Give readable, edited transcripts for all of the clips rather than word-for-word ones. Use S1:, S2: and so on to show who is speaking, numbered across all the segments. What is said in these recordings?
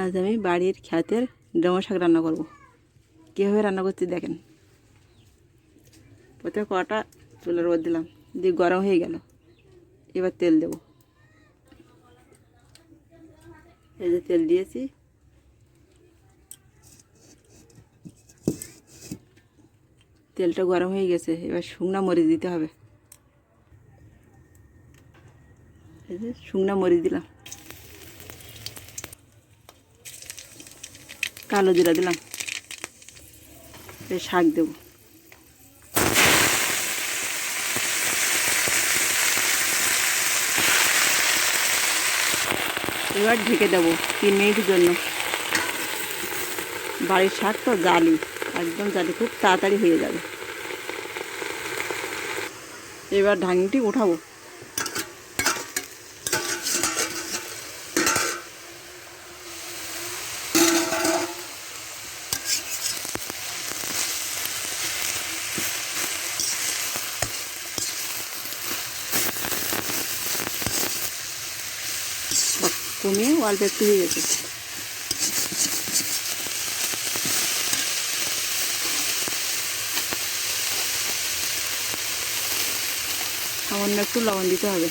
S1: আজ আমি বাড়ির ক্ষেতের ডেমো শাক রান্না করব। কীভাবে রান্না করছি দেখেন। প্রথমে কড়াটা চুলার উপর দিলাম, দিয়ে গরম হয়ে গেল। এবার তেল দেব। এই যে তেল দিয়েছি। তেলটা গরম হয়ে গেছে, এবার শুকনা মরিচ দিতে হবে। এই যে শুকনা মরিচ দিলাম, কালো জিরা দিলাম, শাক দেব। এবার ঢেকে দেবো 3 মিনিটের জন্য। বাড়ির শাক তো জালি, একদম জালি, খুব তাড়াতাড়ি হয়ে যাবে। এবার ঢাকনিটি উঠাবো। কমিয়ে অল্প একটু হয়ে গেছে। সামান্য একটু লবণ দিতে হবে।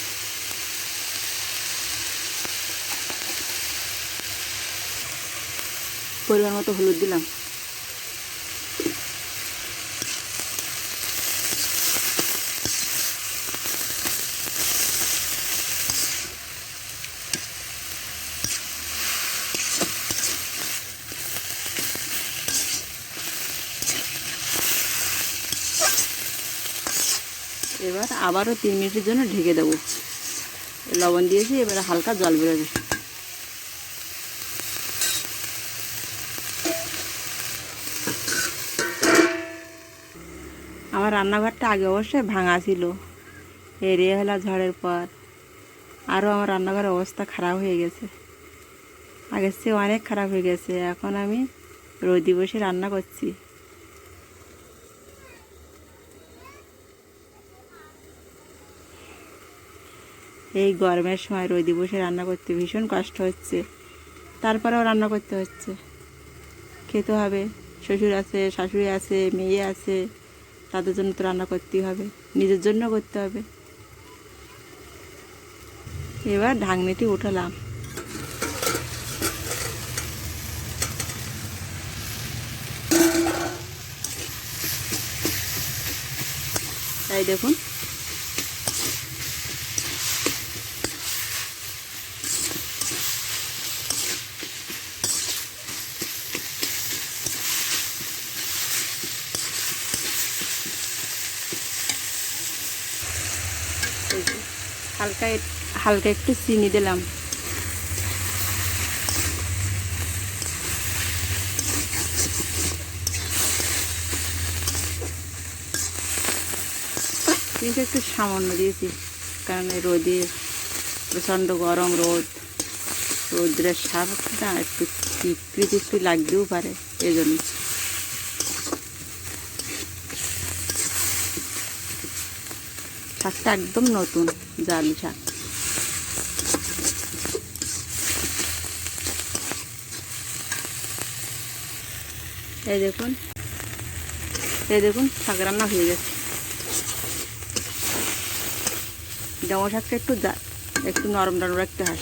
S1: পরিমাণ মতো হলুদ দিলাম। এবার আবারও 3 মিনিটের জন্য ঢেকে দেবো। লবণ দিয়েছি, এবার হালকা জল বেরোবে। আমার রান্নাঘরটা আগে অবশ্যই ভাঙা ছিল, এই রেহালা ঝড়ের পর আরও আমার রান্নাঘরের অবস্থা খারাপ হয়ে গেছে। আগের চেয়ে অনেক খারাপ হয়ে গেছে। এখন আমি রোদে বসে রান্না করছি। এই গরমের সময় রোদে বসে রান্না করতে ভীষণ কষ্ট হচ্ছে, তারপরেও রান্না করতে হচ্ছে। খেতে হবে, শ্বশুর আছে, শাশুড়ি আছে, মেয়ে আছে, তাদের জন্য তো রান্না করতেই হবে, নিজের জন্য করতে হবে। এবার ঢাকনিটি উঠালাম। তাই দেখুন, হালকা হালকা একটু চিনি দিলাম। কিন্তু একটু সামান্য দিয়েছি, কারণ এই রোদে প্রচণ্ড গরম, রোদ্রের স্বাদটা একটু তৃপ্তি লাগতেও পারে, এই জন্য। শাকটা একদম নতুন জালি শাক। এই দেখুন, শাক রান্না হয়ে গেছে। ডেমো শাকটা একটু নরম রাখতে হয়।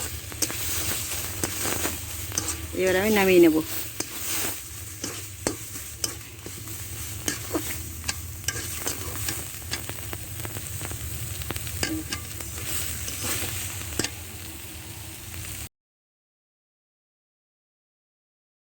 S1: এবার আমি নামিয়ে নেব।